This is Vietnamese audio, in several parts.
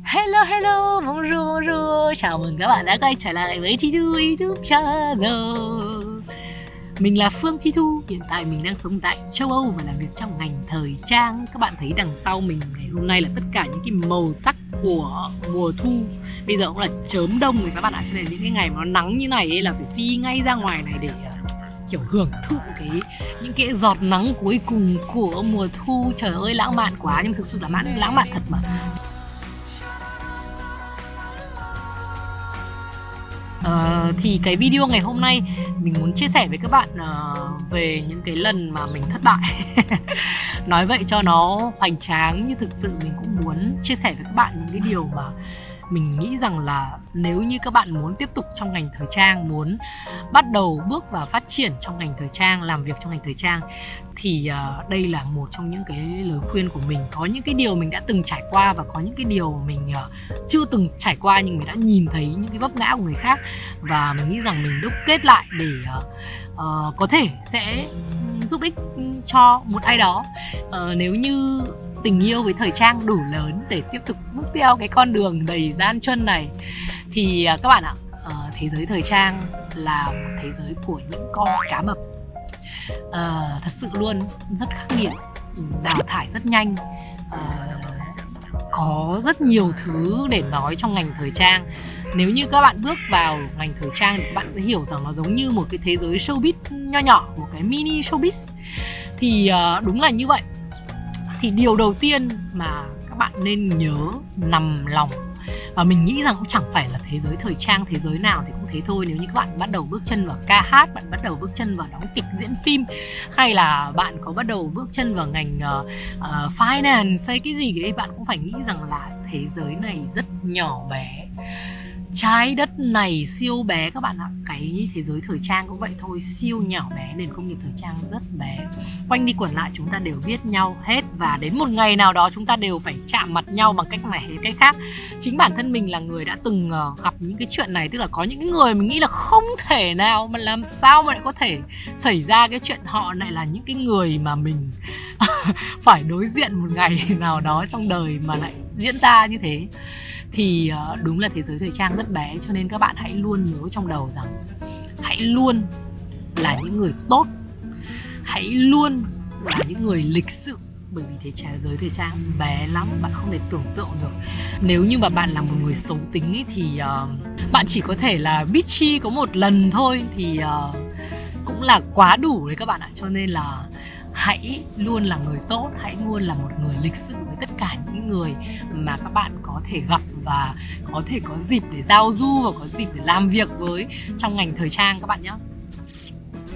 Hello hello, bonjour bonjour. Chào mừng các bạn đã quay trở lại với Chi Thu YouTube channel. Mình là Phương Chi Thu. Hiện tại mình đang sống tại châu Âu và làm việc trong ngành thời trang. Các bạn thấy đằng sau mình ngày hôm nay là tất cả những cái màu sắc của mùa thu. Bây giờ cũng là chớm đông rồi các bạn ạ. Cho nên những cái ngày mà nó nắng như này ấy là phải phi ngay ra ngoài này để kiểu hưởng thụ những cái giọt nắng cuối cùng của mùa thu. Trời ơi lãng mạn quá, nhưng thực sự là lãng mạn thật mà. Thì cái video ngày hôm nay mình muốn chia sẻ với các bạn về những cái lần mà mình thất bại. Nói vậy cho nó hoành tráng, nhưng thực sự mình cũng muốn chia sẻ với các bạn những cái điều mà mình nghĩ rằng là nếu như các bạn muốn tiếp tục trong ngành thời trang, muốn bắt đầu bước vào phát triển trong ngành thời trang, làm việc trong ngành thời trang, thì đây là một trong những cái lời khuyên của mình. Có những cái điều mình đã từng trải qua và có những cái điều mình chưa từng trải qua, nhưng mình đã nhìn thấy những cái vấp ngã của người khác. Và mình nghĩ rằng mình đúc kết lại để có thể sẽ giúp ích cho một ai đó. Nếu như tình yêu với thời trang đủ lớn để tiếp tục bước theo cái con đường đầy gian truân này, thì các bạn ạ, thế giới thời trang là một thế giới của những con cá mập. Thật sự luôn, rất khắc nghiệt, đào thải rất nhanh, có rất nhiều thứ để nói trong ngành thời trang. Nếu như các bạn bước vào ngành thời trang thì các bạn sẽ hiểu rằng nó giống như một cái thế giới showbiz nho nhỏ, một cái mini showbiz. Thì đúng là như vậy. Thì điều đầu tiên mà các bạn nên nhớ nằm lòng, và mình nghĩ rằng cũng chẳng phải là thế giới thời trang, thế giới nào thì cũng thế thôi. Nếu như các bạn bắt đầu bước chân vào ca hát, bạn bắt đầu bước chân vào đóng kịch diễn phim, hay là bạn có bắt đầu bước chân vào ngành finance hay cái gì ấy, bạn cũng phải nghĩ rằng là thế giới này rất nhỏ bé. Trái đất này siêu bé các bạn ạ. Cái thế giới thời trang cũng vậy thôi, siêu nhỏ bé. Nền công nghiệp thời trang rất bé. Quanh đi quẩn lại chúng ta đều biết nhau hết. Và đến một ngày nào đó chúng ta đều phải chạm mặt nhau bằng cách này hay cách khác. Chính bản thân mình là người đã từng gặp những cái chuyện này. Tức là có những người mình nghĩ là không thể nào, mà làm sao mà lại có thể xảy ra cái chuyện họ lại là những cái người mà mình phải đối diện một ngày nào đó trong đời mà lại diễn ra như thế. Thì đúng là thế giới thời trang rất bé. Cho nên các bạn hãy luôn nhớ trong đầu rằng hãy luôn là những người tốt, hãy luôn là những người lịch sự. Bởi vì thế giới thời trang bé lắm, bạn không thể tưởng tượng được. Nếu như mà bạn là một người xấu tính ấy, thì bạn chỉ có thể là bitchy có một lần thôi, thì cũng là quá đủ đấy các bạn ạ. Cho nên là hãy luôn là người tốt, hãy luôn là một người lịch sự với tất cả những người mà các bạn có thể gặp và có thể có dịp để giao du và có dịp để làm việc với trong ngành thời trang các bạn nhé.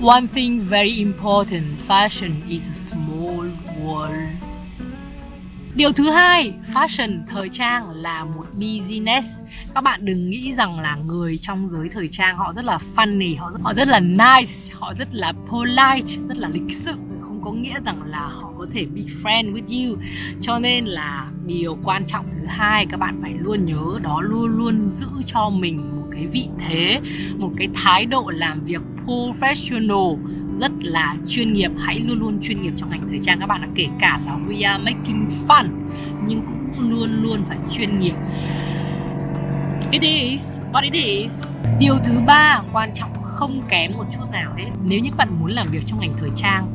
One thing very important, fashion is a small world. Điều thứ hai, fashion, thời trang là một business. Các bạn đừng nghĩ rằng là người trong giới thời trang họ rất là funny, họ rất là nice, họ rất là polite, rất là lịch sự. Không có nghĩa rằng là họ có thể be friend with you. Cho nên là điều quan trọng thứ hai các bạn phải luôn nhớ, đó luôn luôn giữ cho mình một cái vị thế, một cái thái độ làm việc professional, rất là chuyên nghiệp. Hãy luôn luôn chuyên nghiệp trong ngành thời trang các bạn ạ. Kể cả là we are making fun, nhưng cũng luôn luôn phải chuyên nghiệp. It is what it is. Điều thứ ba quan trọng không kém một chút nào hết. Nếu như các bạn muốn làm việc trong ngành thời trang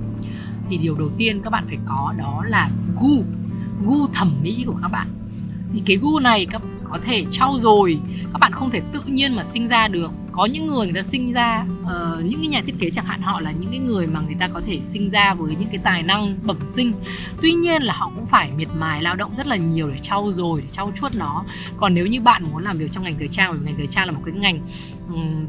thì điều đầu tiên các bạn phải có đó là gu thẩm mỹ của các bạn. Thì cái gu này các bạn có thể trau dồi, các bạn không thể tự nhiên mà sinh ra được. Có những người ta sinh ra, những cái nhà thiết kế chẳng hạn, họ là những cái người mà người ta có thể sinh ra với những cái tài năng bẩm sinh. Tuy nhiên là họ cũng phải miệt mài lao động rất là nhiều để trau dồi, để trau chuốt nó. Còn nếu như bạn muốn làm việc trong ngành thời trang, bởi vì ngành thời trang là một cái ngành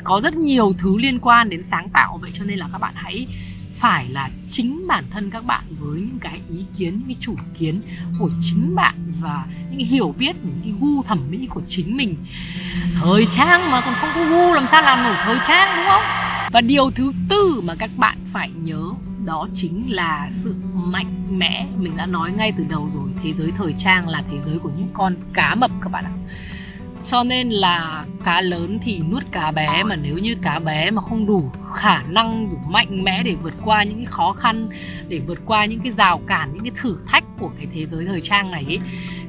có rất nhiều thứ liên quan đến sáng tạo, vậy cho nên là các bạn hãy phải là chính bản thân các bạn với những cái ý kiến, những cái chủ kiến của chính bạn và những cái hiểu biết, những cái gu thẩm mỹ của chính mình. Thời trang mà còn không có gu làm sao làm nổi thời trang, đúng không? Và điều thứ tư mà các bạn phải nhớ đó chính là sự mạnh mẽ. Mình đã nói ngay từ đầu rồi, thế giới thời trang là thế giới của những con cá mập các bạn ạ. Cho nên là cá lớn thì nuốt cá bé, mà nếu như cá bé mà không đủ khả năng, đủ mạnh mẽ để vượt qua những cái khó khăn, để vượt qua những cái rào cản, những cái thử thách của cái thế giới thời trang này ấy,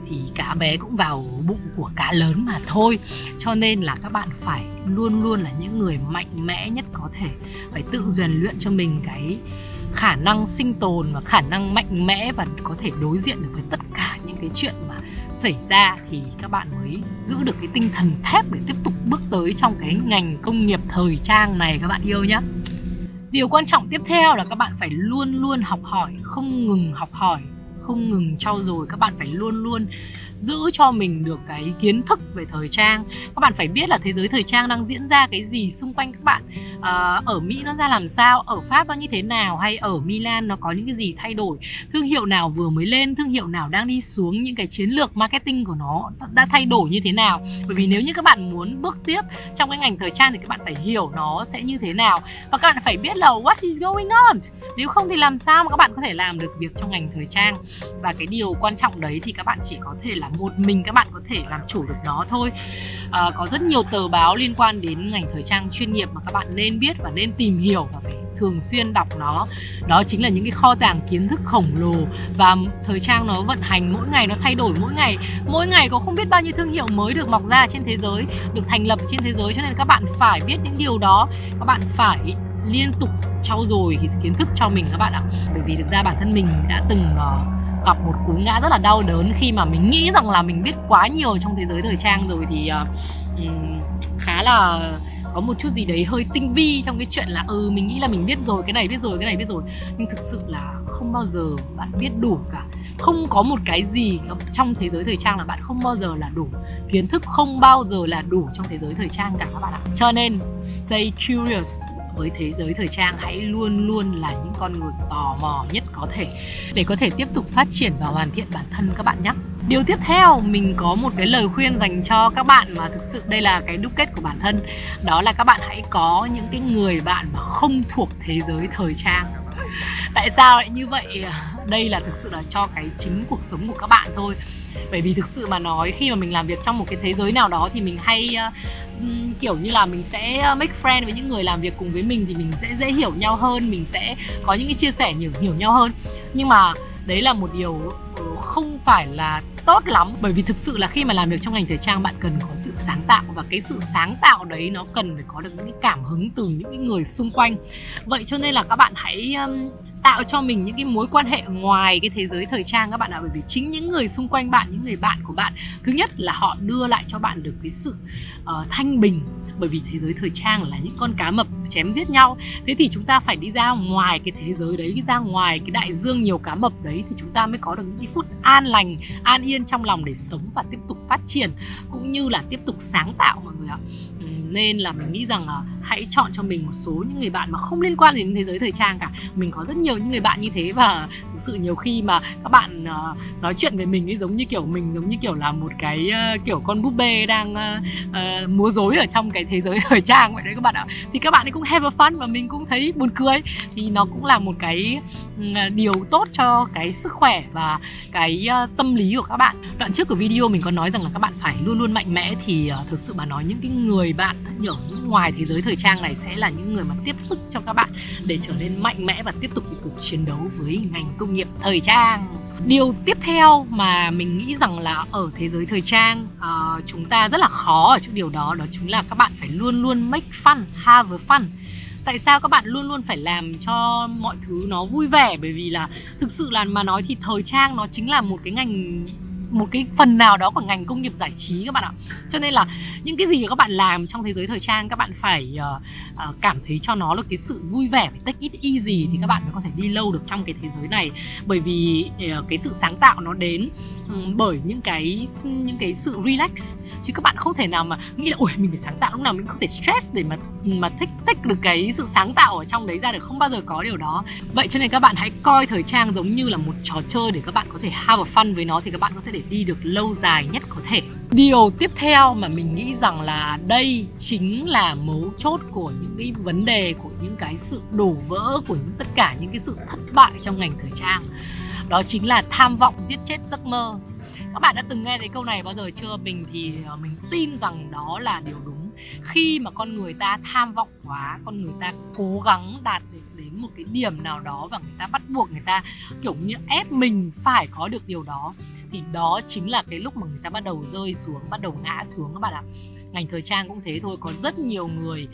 thì cá bé cũng vào bụng của cá lớn mà thôi. Cho nên là các bạn phải luôn luôn là những người mạnh mẽ nhất có thể, phải tự rèn luyện cho mình cái khả năng sinh tồn và khả năng mạnh mẽ và có thể đối diện được với tất cả những cái chuyện mà xảy ra, thì các bạn mới giữ được cái tinh thần thép để tiếp tục bước tới trong cái ngành công nghiệp thời trang này các bạn yêu nhé. Điều quan trọng tiếp theo là các bạn phải luôn luôn học hỏi, không ngừng học hỏi, không ngừng trau dồi. Các bạn phải luôn luôn giữ cho mình được cái kiến thức về thời trang. Các bạn phải biết là thế giới thời trang đang diễn ra cái gì xung quanh các bạn. Ở Mỹ nó ra làm sao, ở Pháp nó như thế nào, hay ở Milan nó có những cái gì thay đổi, thương hiệu nào vừa mới lên, thương hiệu nào đang đi xuống, những cái chiến lược marketing của nó đã thay đổi như thế nào. Bởi vì nếu như các bạn muốn bước tiếp trong cái ngành thời trang thì các bạn phải hiểu nó sẽ như thế nào, và các bạn phải biết là what is going on. Nếu không thì làm sao mà các bạn có thể làm được việc trong ngành thời trang. Và cái điều quan trọng đấy thì các bạn chỉ có thể là một mình các bạn có thể làm chủ được nó thôi. Có rất nhiều tờ báo liên quan đến ngành thời trang chuyên nghiệp mà các bạn nên biết và nên tìm hiểu và phải thường xuyên đọc nó. Đó chính là những cái kho tàng kiến thức khổng lồ, và thời trang nó vận hành mỗi ngày, nó thay đổi mỗi ngày có không biết bao nhiêu thương hiệu mới được mọc ra trên thế giới, được thành lập trên thế giới. Cho nên các bạn phải biết những điều đó, các bạn phải liên tục trau dồi kiến thức cho mình các bạn ạ. Bởi vì thực ra bản thân mình đã từng gặp một cú ngã rất là đau đớn khi mà mình nghĩ rằng là mình biết quá nhiều trong thế giới thời trang rồi, thì khá là có một chút gì đấy hơi tinh vi trong cái chuyện là mình nghĩ là mình biết rồi, cái này biết rồi, cái này biết rồi. Nhưng thực sự là không bao giờ bạn biết đủ cả. Không có một cái gì trong thế giới thời trang là bạn không bao giờ là đủ. Kiến thức không bao giờ là đủ trong thế giới thời trang cả các bạn ạ. Cho nên stay curious với thế giới thời trang, hãy luôn luôn là những con người tò mò nhất có thể để có thể tiếp tục phát triển và hoàn thiện bản thân các bạn nhé. Điều tiếp theo, mình có một cái lời khuyên dành cho các bạn mà thực sự đây là cái đúc kết của bản thân. Đó là các bạn hãy có những cái người bạn mà không thuộc thế giới thời trang. Tại sao lại như vậy? Đây là thực sự là cho cái chính cuộc sống của các bạn thôi. Bởi vì thực sự mà nói, khi mà mình làm việc trong một cái thế giới nào đó thì mình hay kiểu như là mình sẽ make friend với những người làm việc cùng với mình, thì mình sẽ dễ hiểu nhau hơn, mình sẽ có những cái chia sẻ hiểu nhau hơn. Nhưng mà đấy là một điều không phải là tốt lắm. Bởi vì thực sự là khi mà làm việc trong ngành thời trang, bạn cần có sự sáng tạo, và cái sự sáng tạo đấy nó cần phải có được những cái cảm hứng từ những cái người xung quanh. Vậy cho nên là các bạn hãy tạo cho mình những cái mối quan hệ ngoài cái thế giới thời trang các bạn ạ. Bởi vì chính những người xung quanh bạn, những người bạn của bạn, thứ nhất là họ đưa lại cho bạn được cái sự thanh bình. Bởi vì thế giới thời trang là những con cá mập chém giết nhau. Thế thì chúng ta phải đi ra ngoài cái thế giới đấy, đi ra ngoài cái đại dương nhiều cá mập đấy, thì chúng ta mới có được những cái phút an lành, an yên trong lòng để sống và tiếp tục phát triển, cũng như là tiếp tục sáng tạo mọi người ạ. Nên là mình nghĩ rằng hãy chọn cho mình một số những người bạn mà không liên quan đến thế giới thời trang cả. Mình có rất nhiều những người bạn như thế, và thực sự nhiều khi mà các bạn nói chuyện với mình ấy, giống như kiểu là một cái kiểu con búp bê đang múa rối ở trong cái thế giới thời trang vậy đấy các bạn ạ. Thì các bạn ấy cũng have fun và mình cũng thấy buồn cười. Thì nó cũng là một cái điều tốt cho cái sức khỏe và cái tâm lý của các bạn. Đoạn trước của video mình có nói rằng là các bạn phải luôn luôn mạnh mẽ, thì thực sự mà nói những cái người bạn ở ngoài thế giới thời trang này sẽ là những người mà tiếp sức cho các bạn để trở nên mạnh mẽ và tiếp tục cái cuộc chiến đấu với ngành công nghiệp thời trang. Điều tiếp theo mà mình nghĩ rằng là ở thế giới thời trang chúng ta rất là khó ở chỗ điều đó, đó chính là các bạn phải luôn luôn make fun, have fun. Tại sao các bạn luôn luôn phải làm cho mọi thứ nó vui vẻ? Bởi vì là thực sự là mà nói thì thời trang nó chính là một cái ngành, một cái phần nào đó của ngành công nghiệp giải trí các bạn ạ. Cho nên là những cái gì các bạn làm trong thế giới thời trang, các bạn phải cảm thấy cho nó là cái sự vui vẻ, phải take it easy thì các bạn mới có thể đi lâu được trong cái thế giới này. Bởi vì cái sự sáng tạo nó đến bởi những cái sự relax, chứ các bạn không thể nào mà nghĩ là ôi mình phải sáng tạo lúc nào mình không thể stress để mà take được cái sự sáng tạo ở trong đấy ra được, không bao giờ có điều đó. Vậy cho nên các bạn hãy coi thời trang giống như là một trò chơi để các bạn có thể have fun với nó, thì các bạn có thể để đi được lâu dài nhất có thể. Điều tiếp theo mà mình nghĩ rằng là đây chính là mấu chốt của những cái vấn đề, của những cái sự đổ vỡ, của tất cả những cái sự thất bại trong ngành thời trang. Đó chính là tham vọng giết chết giấc mơ. Các bạn đã từng nghe thấy câu này bao giờ chưa? Mình thì mình tin rằng đó là điều đúng. Khi mà con người ta tham vọng quá, con người ta cố gắng đạt đến một cái điểm nào đó và người ta bắt buộc người ta kiểu như ép mình phải có được điều đó, thì đó chính là cái lúc mà người ta bắt đầu rơi xuống, bắt đầu ngã xuống các bạn ạ. Ngành thời trang cũng thế thôi, có rất nhiều người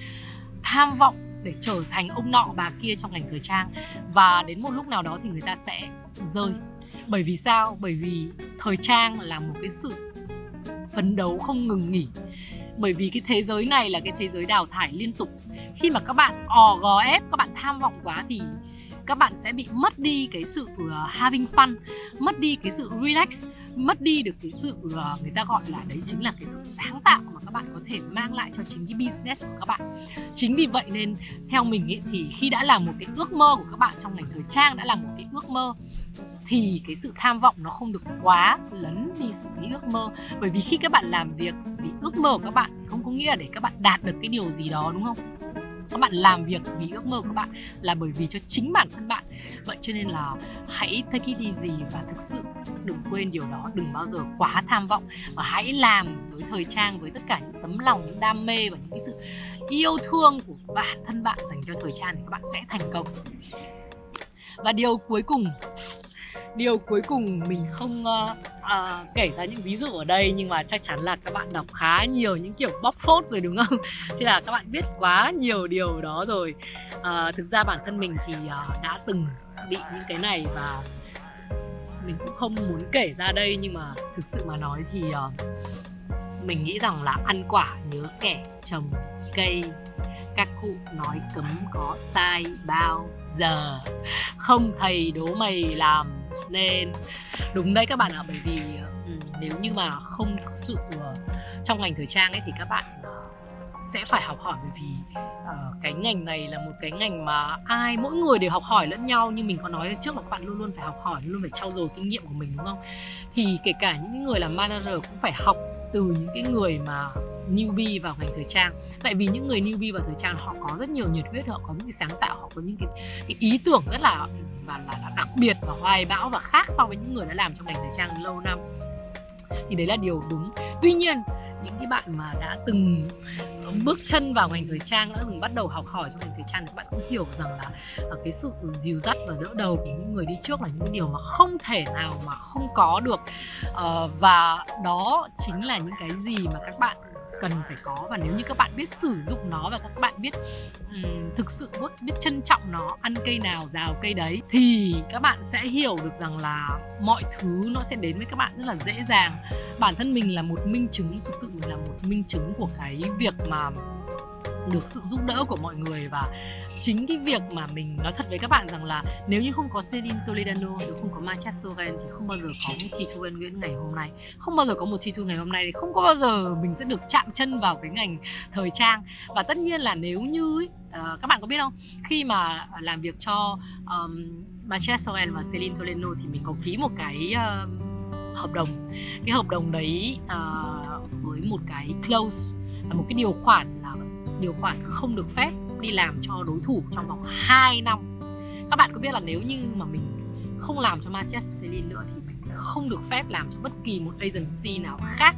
tham vọng để trở thành ông nọ bà kia trong ngành thời trang, và đến một lúc nào đó thì người ta sẽ rơi. Bởi vì sao? Bởi vì thời trang là một cái sự phấn đấu không ngừng nghỉ. Bởi vì cái thế giới này là cái thế giới đào thải liên tục. Khi mà các bạn gò ép, các bạn tham vọng quá thì các bạn sẽ bị mất đi cái sự having fun, mất đi cái sự relax, mất đi được cái sự người ta gọi là đấy chính là cái sự sáng tạo mà các bạn có thể mang lại cho chính cái business của các bạn. Chính vì vậy nên theo mình ấy, thì khi đã là một cái ước mơ của các bạn trong ngành thời trang, đã là một cái ước mơ, thì cái sự tham vọng nó không được quá lấn đi sự nghĩ ước mơ. Bởi vì khi các bạn làm việc vì ước mơ của các bạn thì không có nghĩa là để các bạn đạt được cái điều gì đó, đúng không? Các bạn làm việc vì ước mơ của các bạn là bởi vì cho chính bản thân bạn. Vậy cho nên là hãy take it easy và thực sự đừng quên điều đó. Đừng bao giờ quá tham vọng, và hãy làm với thời trang với tất cả những tấm lòng, những đam mê và những cái sự yêu thương của bản thân bạn dành cho thời trang thì các bạn sẽ thành công. Và điều cuối cùng mình không kể ra những ví dụ ở đây, nhưng mà chắc chắn là các bạn đọc khá nhiều những kiểu bóc phốt rồi đúng không? Chứ là các bạn biết quá nhiều điều đó rồi. Thực ra bản thân mình thì đã từng bị những cái này và mình cũng không muốn kể ra đây, nhưng mà thực sự mà nói thì mình nghĩ rằng là ăn quả nhớ kẻ trồng cây. Các cụ nói cấm có sai bao giờ, không thầy đố mày làm nên. Đúng đấy các bạn ạ, bởi vì nếu như mà không thực sự trong ngành thời trang ấy thì các bạn sẽ phải học hỏi. Bởi vì cái ngành này là một cái ngành mà mỗi người đều học hỏi lẫn nhau. Như mình có nói trước là các bạn luôn luôn phải học hỏi, luôn phải trau dồi kinh nghiệm của mình, đúng không? Thì kể cả những cái người làm manager cũng phải học từ những cái người mà newbie vào ngành thời trang. Tại vì những người newbie vào thời trang họ có rất nhiều nhiệt huyết, họ có những cái sáng tạo, họ có những cái ý tưởng rất là đặc biệt và hoài bão và khác so với những người đã làm trong ngành thời trang lâu năm. Thì đấy là điều đúng. Tuy nhiên những cái bạn mà đã từng bước chân vào ngành thời trang, đã từng bắt đầu học hỏi trong ngành thời trang thì các bạn cũng hiểu rằng là cái sự dìu dắt và đỡ đầu của những người đi trước là những cái điều mà không thể nào mà không có được. Và đó chính là những cái gì mà các bạn cần phải có. Và nếu như các bạn biết sử dụng nó và các bạn biết thực sự biết trân trọng nó, ăn cây nào rào cây đấy, thì các bạn sẽ hiểu được rằng là mọi thứ nó sẽ đến với các bạn rất là dễ dàng. Bản thân mình là một minh chứng, thực sự mình là một minh chứng của cái việc mà được sự giúp đỡ của mọi người. Và chính cái việc mà mình nói thật với các bạn rằng là nếu như không có Celine Toledano, nếu không có Mathias Soren thì không bao giờ có một T2 Nguyễn ngày hôm nay. Không bao giờ có một T2 ngày hôm nay thì không có bao giờ mình sẽ được chạm chân vào cái ngành thời trang. Và tất nhiên là nếu như các bạn có biết không, khi mà làm việc cho Mathias Soren và Celine Toledano thì mình có ký một cái hợp đồng. Cái hợp đồng đấy với một cái clause là một cái điều khoản là điều khoản không được phép đi làm cho đối thủ trong vòng 2 năm. Các bạn có biết là nếu như mà mình không làm cho Mathias Celine nữa thì mình không được phép làm cho bất kỳ một agency nào khác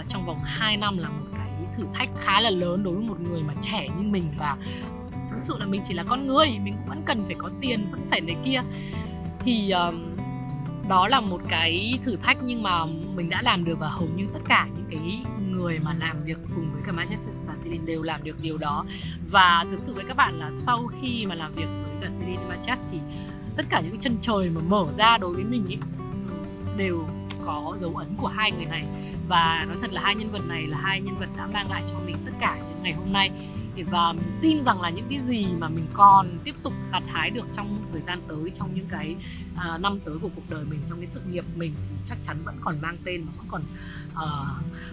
trong vòng 2 năm, là một cái thử thách khá là lớn đối với một người mà trẻ như mình. Và thực sự là mình chỉ là con người, mình cũng vẫn cần phải có tiền, vẫn phải này kia. Thì đó là một cái thử thách nhưng mà mình đã làm được, và hầu như tất cả những cái người mà làm việc cùng với cả Mathias và Celine đều làm được điều đó. Và thực sự với các bạn là sau khi mà làm việc với cả Celine và Mathias thì tất cả những cái chân trời mà mở ra đối với mình ấy đều có dấu ấn của hai người này. Và nói thật là hai nhân vật này là hai nhân vật đã mang lại cho mình tất cả những ngày hôm nay. Và mình tin rằng là những cái gì mà mình còn tiếp tục gặt hái được trong thời gian tới, trong những cái năm tới của cuộc đời mình, trong cái sự nghiệp mình, thì chắc chắn vẫn còn mang tên và vẫn còn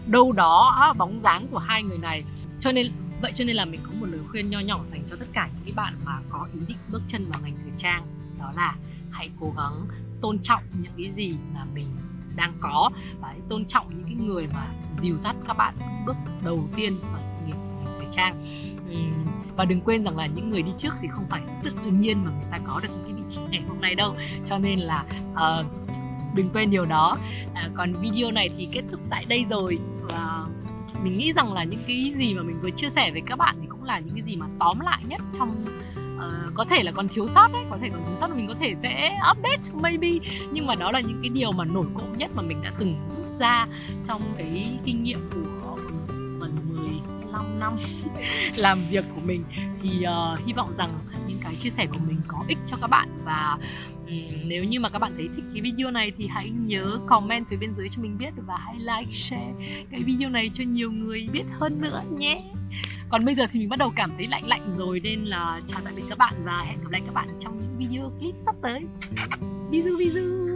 đâu đó bóng dáng của hai người này. Vậy cho nên là mình có một lời khuyên nho nhỏ dành cho tất cả những cái bạn mà có ý định bước chân vào ngành thời trang. Đó là hãy cố gắng tôn trọng những cái gì mà mình đang có, và hãy tôn trọng những cái người mà dìu dắt các bạn bước đầu tiên vào sự nghiệp của ngành thời trang. Và đừng quên rằng là những người đi trước thì không phải tự nhiên mà người ta có được những cái vị trí ngày hôm nay đâu. Cho nên là đừng quên điều đó. Còn video này thì kết thúc tại đây rồi. Và mình nghĩ rằng là những cái gì mà mình vừa chia sẻ với các bạn thì cũng là những cái gì mà tóm lại nhất trong có thể là còn thiếu sót đấy, có thể còn thiếu sót, mình có thể sẽ update maybe, nhưng mà đó là những cái điều mà nổi cộm nhất mà mình đã từng rút ra trong cái kinh nghiệm của gần 15 năm làm việc của mình. Thì hy vọng rằng những cái chia sẻ của mình có ích cho các bạn, và nếu như mà các bạn thấy thích cái video này thì hãy nhớ comment phía bên dưới cho mình biết, và hãy like, share cái video này cho nhiều người biết hơn nữa nhé. Còn bây giờ thì mình bắt đầu cảm thấy lạnh lạnh rồi, nên là chào tạm biệt các bạn và hẹn gặp lại các bạn trong những video clip sắp tới. Bisous bisous.